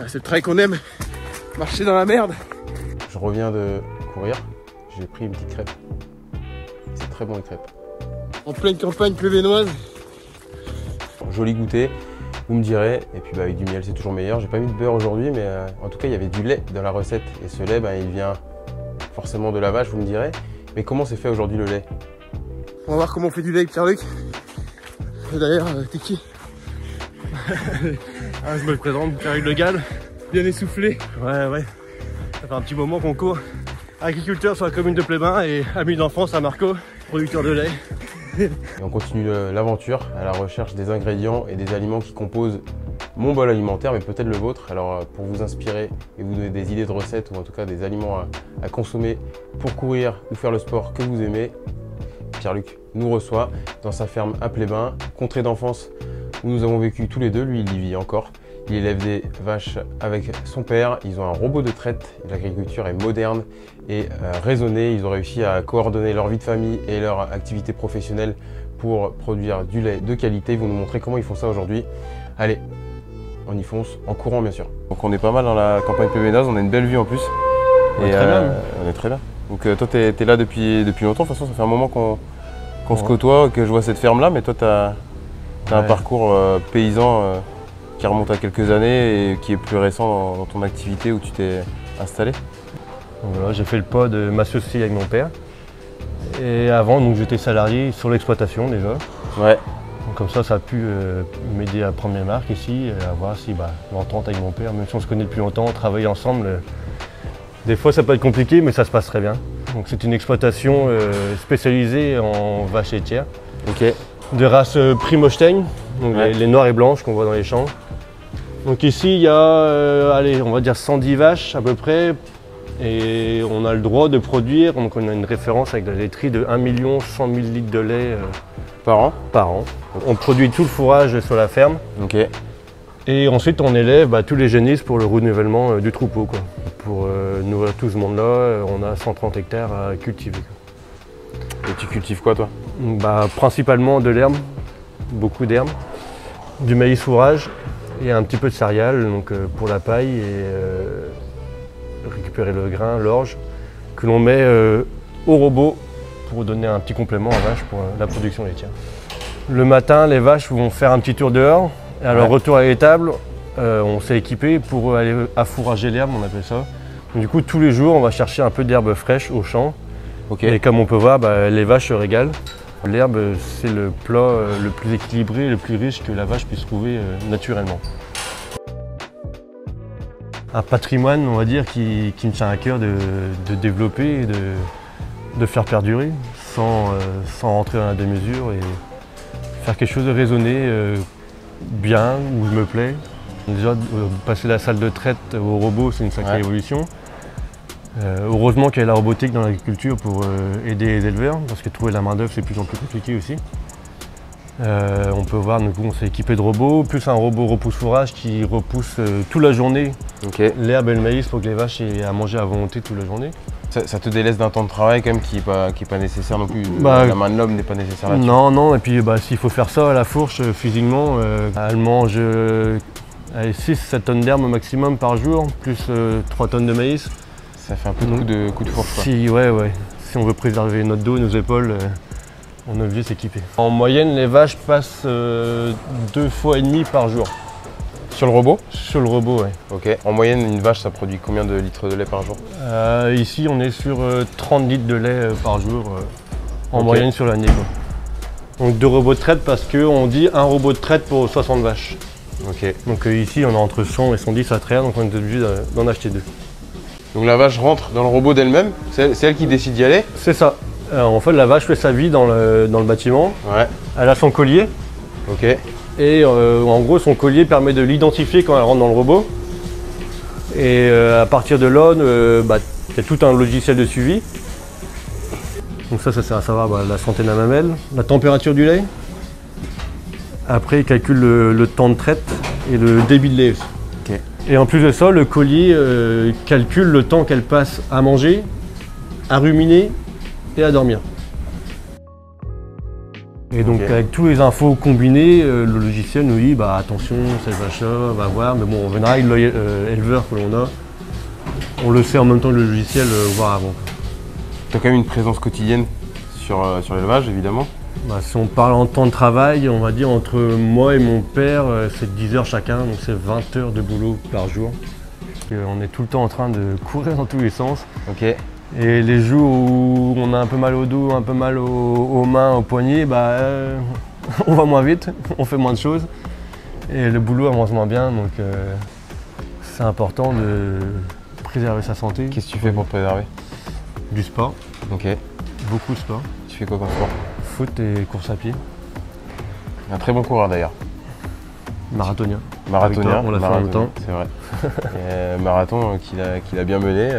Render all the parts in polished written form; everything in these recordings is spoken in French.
C'est le travail qu'on aime, marcher dans la merde. Je reviens de courir, j'ai pris une petite crêpe. C'est très bon les crêpes. En pleine campagne plévénoise. Joli goûter, vous me direz. Et puis avec du miel c'est toujours meilleur. J'ai pas mis de beurre aujourd'hui, mais en tout cas il y avait du lait dans la recette. Et ce lait, il vient forcément de la vache, vous me direz. Mais comment c'est fait aujourd'hui le lait? On va voir comment on fait du lait avec Pierre-Luc. D'ailleurs, t'es qui? Je me le présente, Pierre-Luc Le Gall. Bien essoufflé. Ouais. Ça fait un petit moment qu'on court. Agriculteur sur la commune de Plébin et ami d'enfance à Marco, producteur de lait. Et on continue l'aventure à la recherche des ingrédients et des aliments qui composent mon bol alimentaire, mais peut-être le vôtre. Alors pour vous inspirer et vous donner des idées de recettes ou en tout cas des aliments à consommer pour courir ou faire le sport que vous aimez, Pierre-Luc nous reçoit dans sa ferme à Plébin, contrée d'enfance où nous avons vécu tous les deux. Lui, il y vit encore. Il élève des vaches avec son père. Ils ont un robot de traite. L'agriculture est moderne et raisonnée. Ils ont réussi à coordonner leur vie de famille et leur activité professionnelle pour produire du lait de qualité. Ils vont nous montrer comment ils font ça aujourd'hui. Allez, on y fonce, en courant bien sûr. Donc on est pas mal dans la campagne plévénoise, on a une belle vue en plus. On est très bien. On est très bien. Donc toi tu es là depuis longtemps, de toute façon ça fait un moment qu'on se côtoie, que je vois cette ferme là, mais toi tu as un parcours paysan qui remonte à quelques années et qui est plus récent dans ton activité où tu t'es installé. Voilà, j'ai fait le pas de m'associer avec mon père. Et avant, j'étais salarié sur l'exploitation déjà. Ouais. Donc, comme ça a pu m'aider à prendre mes marques ici, à voir si l'entente avec mon père, même si on se connaît depuis longtemps, travailler ensemble, des fois ça peut être compliqué, mais ça se passe très bien. Donc c'est une exploitation spécialisée en vaches laitières. Ok. De race Primostein, donc les noires et blanches qu'on voit dans les champs. Donc ici il y a, allez, on va dire 110 vaches à peu près. Et on a le droit de produire, donc on a une référence avec la laiterie de 1 100 000 litres de lait par an. On produit tout le fourrage sur la ferme. Ok. Et ensuite on élève tous les génisses pour le renouvellement du troupeau. Pour nourrir tout ce monde-là, on a 130 hectares à cultiver. Et tu cultives quoi toi? Principalement de l'herbe, beaucoup d'herbe, du maïs fourrage et un petit peu de céréales donc, pour la paille et récupérer le grain, l'orge, que l'on met au robot pour donner un petit complément à vache pour la production laitière. Le matin, les vaches vont faire un petit tour dehors et à leur retour à l'étable, on s'est équipé pour aller affourager l'herbe, on appelle ça. Donc, du coup, tous les jours, on va chercher un peu d'herbe fraîche au champ. Okay. Et comme on peut voir, les vaches se régalent. L'herbe, c'est le plat le plus équilibré, le plus riche que la vache puisse trouver naturellement. Un patrimoine, on va dire, qui me tient à cœur de développer et de faire perdurer sans rentrer dans la démesure et faire quelque chose de raisonné, bien, où je me plais. Déjà, passer la salle de traite au robot, c'est une sacrée évolution. Heureusement qu'il y a la robotique dans l'agriculture pour aider les éleveurs, parce que trouver la main-d'œuvre c'est de plus en plus compliqué aussi. On peut voir, du coup, on s'est équipé de robots, plus un robot repousse-fourrage qui repousse toute la journée l'herbe et le maïs pour que les vaches aient à manger à volonté toute la journée. Ça te délaisse d'un temps de travail quand même qui est pas nécessaire non plus. La main de l'homme n'est pas nécessaire là-dessus. Non, et puis s'il faut faire ça à la fourche physiquement, elle mange 6-7 tonnes d'herbe au maximum par jour, plus 3 tonnes de maïs. Ça fait un peu de coup de fourche quoi. Si on veut préserver notre dos, nos épaules, on est obligé de s'équiper. En moyenne, les vaches passent 2,5 fois par jour. Sur le robot? Sur le robot, oui. Ok. En moyenne, une vache, ça produit combien de litres de lait par jour? Ici, on est sur 30 litres de lait par jour, en moyenne sur l'année. Donc 2 robots de traite parce qu'on dit un robot de traite pour 60 vaches. Ok. Donc ici, on a entre 100 et 110 à traire, donc on est obligé d'en acheter 2. Donc la vache rentre dans le robot d'elle-même, c'est elle qui décide d'y aller? C'est ça. En fait, la vache fait sa vie dans le bâtiment. Ouais. Elle a son collier. Ok. Et en gros, son collier permet de l'identifier quand elle rentre dans le robot. Et à partir de là, il y a tout un logiciel de suivi. Donc ça sert à savoir la santé de la mamelle, la température du lait. Après, il calcule le temps de traite et le débit de lait. Okay. Et en plus de ça, le collier calcule le temps qu'elle passe à manger, à ruminer et à dormir. Et donc Ok. avec tous les infos combinées, le logiciel nous dit bah attention, cette vache-là, va voir. Mais bon, en général, l'éleveur que l'on a, on le sait en même temps que le logiciel, voire avant. Tu as quand même une présence quotidienne sur l'élevage, évidemment. Bah, si on parle en temps de travail, on va dire entre moi et mon père, c'est 10 heures chacun, donc c'est 20 heures de boulot par jour. On est tout le temps en train de courir dans tous les sens. Ok. Et les jours où on a un peu mal au dos, un peu mal aux mains, aux poignets, bah, on va moins vite, on fait moins de choses. Et le boulot avance moins bien, donc c'est important de préserver sa santé. Qu'est-ce que tu fais pour te préserver? Du sport, Ok. beaucoup de sport. Tu fais quoi comme sport? Foot et course à pied. Un très bon coureur d'ailleurs. Marathonien. Marathonien. Avec toi, on l'a fait en même temps. C'est vrai. Marathon qu'il a bien mené.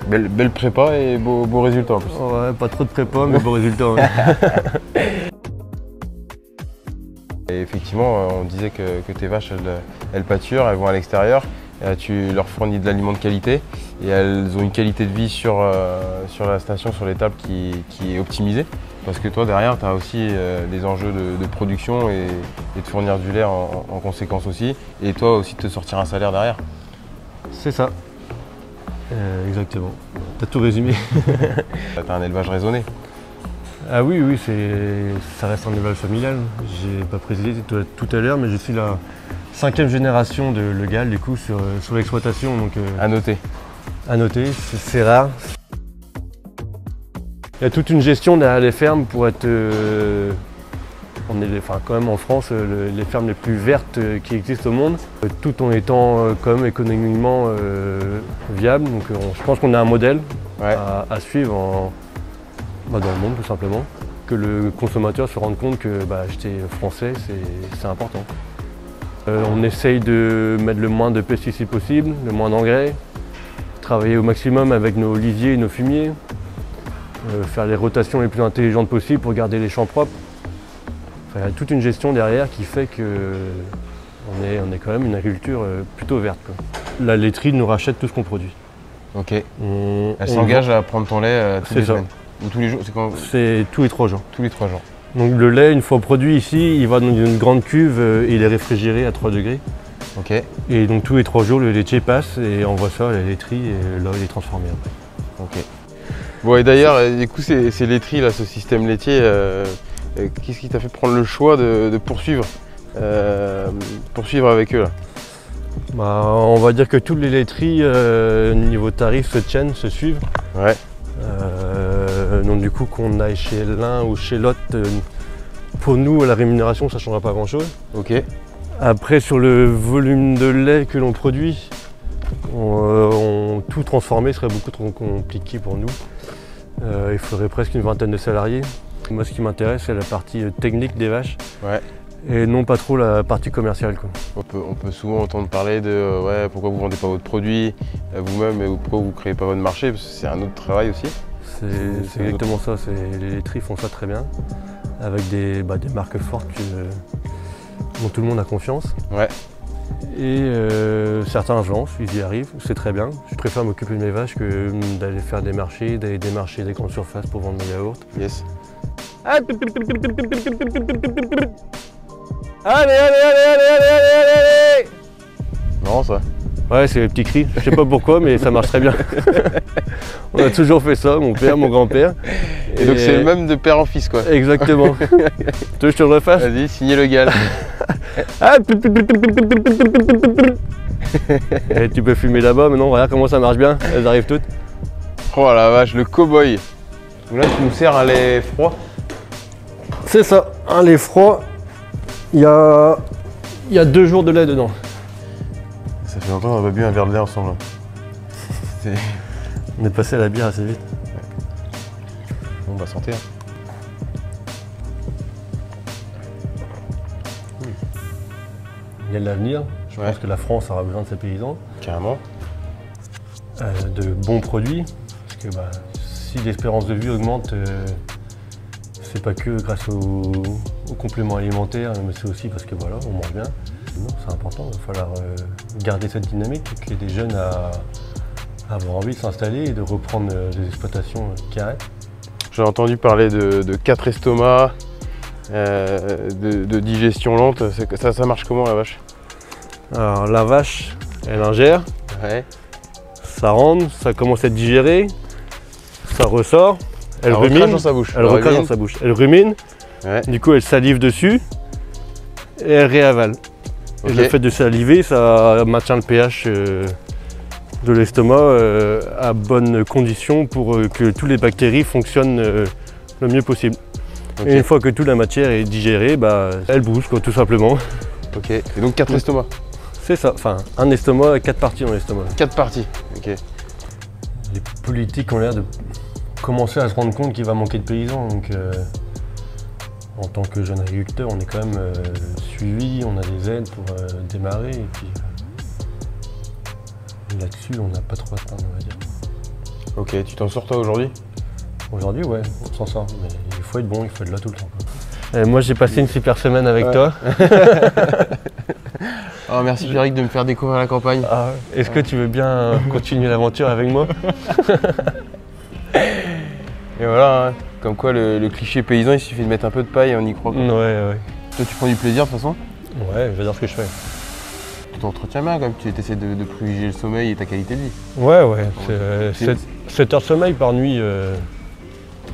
Belle prépa et beau résultat en plus. Ouais, pas trop de prépa, mais beau résultat. Ouais. Et effectivement, on disait que tes vaches, elles pâturent, elles vont à l'extérieur. Tu leur fournis de l'aliment de qualité et elles ont une qualité de vie sur la station, sur l'étable qui est optimisée. Parce que toi, derrière, tu as aussi des enjeux de production et de fournir du lait en conséquence aussi. Et toi aussi, de te sortir un salaire derrière. C'est ça. Exactement. T'as tout résumé. Tu as un élevage raisonné. Ah oui, oui, ça reste un élevage familial. J'ai pas précisé tout à l'heure, mais je suis la 5e génération de Le Gall, du coup, sur l'exploitation. Donc, À noter. à noter, c'est rare. Il y a toute une gestion derrière les fermes pour être... on est quand même en France les fermes les plus vertes qui existent au monde, tout en étant quand même économiquement viable. Donc je pense qu'on a un modèle Ouais. à suivre dans le monde tout simplement. Que le consommateur se rende compte que acheter français c'est important. On essaye de mettre le moins de pesticides possible, le moins d'engrais, travailler au maximum avec nos lisiers et nos fumiers. Faire les rotations les plus intelligentes possibles pour garder les champs propres. Enfin, il y a toute une gestion derrière qui fait qu'on est quand même une agriculture plutôt verte, quoi. La laiterie nous rachète tout ce qu'on produit. Ok. On s'engage à prendre ton lait toutes C'est les ça. semaines. Ou tous les jours, c'est quand? C'est tous les 3 jours. Tous les 3 jours. Donc le lait, une fois produit ici, il va dans une grande cuve et il est réfrigéré à 3 degrés. Ok. Et donc tous les 3 jours, le laitier passe et envoie ça à la laiterie et là il est transformé après. Ok. Bon, et d'ailleurs, du coup, ces laiteries, là, ce système laitier, qu'est-ce qui t'a fait prendre le choix de poursuivre avec eux là? On va dire que toutes les laiteries, niveau tarif, se tiennent, se suivent. Ouais. Donc du coup, qu'on aille chez l'un ou chez l'autre, pour nous, la rémunération, ça ne changera pas grand-chose. Ok. Après, sur le volume de lait que l'on produit, tout transformer serait beaucoup trop compliqué pour nous. Il faudrait presque une vingtaine de salariés. Moi, ce qui m'intéresse, c'est la partie technique des vaches. Ouais. Et non pas trop la partie commerciale, quoi. On peut souvent entendre parler de pourquoi vous ne vendez pas votre produit vous-même et pourquoi vous ne créez pas votre marché, parce que c'est un autre travail aussi. C'est exactement ça, les laiteries font ça très bien, avec des marques fortes dont tout le monde a confiance. Ouais. Et certains se lancent, ils y arrivent, c'est très bien. Je préfère m'occuper de mes vaches que d'aller faire des marchés, d'aller démarcher des grandes surfaces pour vendre mes yaourts. Yes. Allez. Marrant ça. Ouais, c'est les petits cris, je sais pas pourquoi, mais ça marche très bien. On a toujours fait ça, mon père, mon grand-père. Et donc c'est le même de père en fils, quoi. Exactement. Tu veux que je te le refasse? Vas-y, signez le Gall. Et tu peux fumer là-bas, maintenant, regarde comment ça marche bien, elles arrivent toutes. Oh la vache, le cow-boy. Là, tu nous sers un lait froid. C'est ça, un lait froid, il y a 2 jours de lait dedans. Ça fait longtemps qu'on n'a pas bu un verre de lait ensemble. On est passé à la bière assez vite. Bon, bah santé. Il y a de l'avenir, je Ouais. pense que la France aura besoin de ses paysans, Carrément. de bons produits, parce que si l'espérance de vie augmente, c'est pas que grâce aux compléments alimentaires, mais c'est aussi parce que voilà, on mange bien. C'est important, il va falloir garder cette dynamique, qu'il y ait des jeunes à avoir envie de s'installer et de reprendre des exploitations qui arrêtent. J'ai entendu parler de 4 estomacs, de digestion lente. Ça marche comment la vache? Alors la vache, elle ingère, Ouais. ça rentre, ça commence à être digéré, ça ressort, elle recrache rumine, dans sa bouche. elle recrache dans sa bouche, elle rumine, Ouais. du coup elle salive dessus et elle réavale. Et Ok. le fait de saliver, ça maintient le pH de l'estomac à bonnes conditions pour que toutes les bactéries fonctionnent le mieux possible. Ok. Et une fois que toute la matière est digérée, bah, elle bouge quoi, tout simplement. Ok. Et donc 4 estomacs. C'est ça, enfin un estomac et 4 parties dans l'estomac. 4 parties. Ok. Les politiques ont l'air de commencer à se rendre compte qu'il va manquer de paysans. Donc, en tant que jeune agriculteur, on est quand même suivi, on a des aides pour démarrer. Et puis là-dessus, on n'a pas trop à se plaindre, on va dire. Ok, tu t'en sors toi aujourd'hui? Aujourd'hui, ouais, on s'en sort. Mais il faut être bon, il faut être là tout le temps. Moi, j'ai passé une super semaine avec toi. Oh, merci Pierrick de me faire découvrir la campagne. Ah, est-ce que tu veux bien continuer l'aventure avec moi? Et voilà, hein. Comme quoi le cliché paysan, il suffit de mettre un peu de paille et on y croit. Quoi. Ouais. Toi, tu prends du plaisir de toute façon? Ouais, j'adore ce que je fais. Tu t'entretiens bien quand même, tu essaies de privilégier le sommeil et ta qualité de vie. Ouais, 7 heures de sommeil par nuit,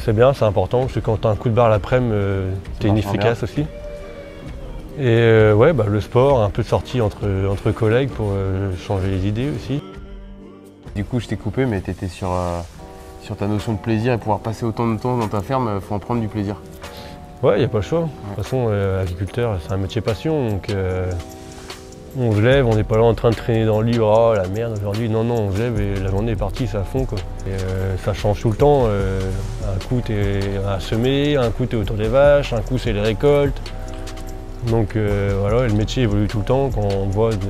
c'est bien, c'est important, parce que quand t'as un coup de barre l'après-midi, t'es marche inefficace aussi. Et le sport, un peu de sortie entre collègues pour changer les idées aussi. Du coup, je t'ai coupé, mais tu étais sur ta notion de plaisir et pouvoir passer autant de temps dans ta ferme, il faut en prendre du plaisir. Ouais, il n'y a pas le choix. De toute façon, agriculteur, c'est un métier passion, donc on se lève, on n'est pas là en train de traîner dans le lit, oh la merde aujourd'hui, non, on se lève et la journée est partie, c'est à fond quoi. Et ça change tout le temps, un coup t'es à semer, un coup t'es autour des vaches, un coup c'est les récoltes. Donc voilà, le métier évolue tout le temps quand on voit de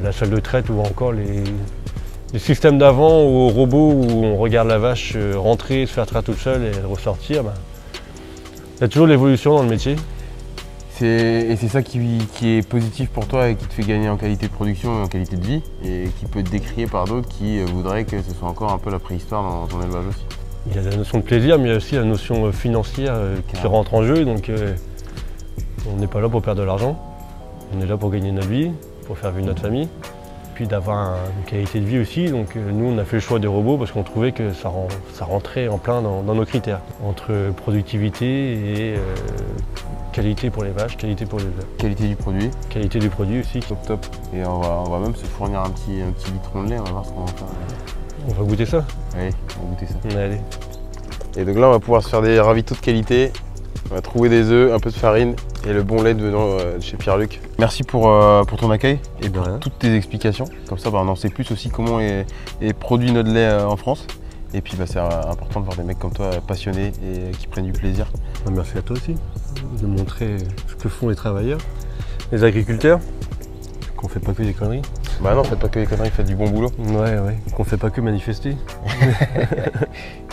la salle de traite ou encore les systèmes d'avant ou aux robots où on regarde la vache rentrer, se faire traire toute seule et ressortir. Il y a toujours l'évolution dans le métier. Et c'est ça qui est positif pour toi et qui te fait gagner en qualité de production et en qualité de vie et qui peut être décrié par d'autres qui voudraient que ce soit encore un peu la préhistoire dans ton élevage aussi. Il y a la notion de plaisir, mais il y a aussi la notion financière qui rentre en jeu. Donc on n'est pas là pour perdre de l'argent, on est là pour gagner notre vie, pour faire vivre notre famille, puis d'avoir une qualité de vie aussi. Donc nous on a fait le choix des robots parce qu'on trouvait que ça rentrait en plein dans nos critères. Entre productivité et qualité pour les vaches, qualité pour les œufs. Qualité du produit. Qualité du produit aussi. Top. Et on va même se fournir un petit litron de lait, on va voir ce qu'on va faire. On va goûter ça? Allez, on va goûter ça. Allez. Et donc là on va pouvoir se faire des ravitaux de qualité. On va trouver des œufs, un peu de farine et le bon lait venant de chez Pierre-Luc. Merci pour ton accueil et pour toutes tes explications. Comme ça, on en sait plus aussi comment est produit notre lait en France. Et puis c'est important de voir des mecs comme toi passionnés et qui prennent du plaisir. Merci à toi aussi de montrer ce que font les travailleurs, les agriculteurs, qu'on fait pas que des conneries. Bah non, faites pas que des conneries, faites du bon boulot. Ouais, qu'on fait pas que manifester.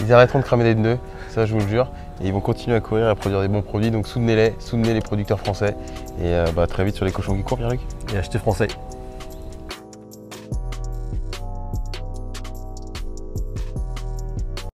Ils arrêteront de cramer des pneus, ça je vous le jure. Et ils vont continuer à courir et à produire des bons produits. Donc soutenez-les, soutenez les producteurs français. Et très vite sur les cochons qui courent, Pierre-Luc. Et achetez français.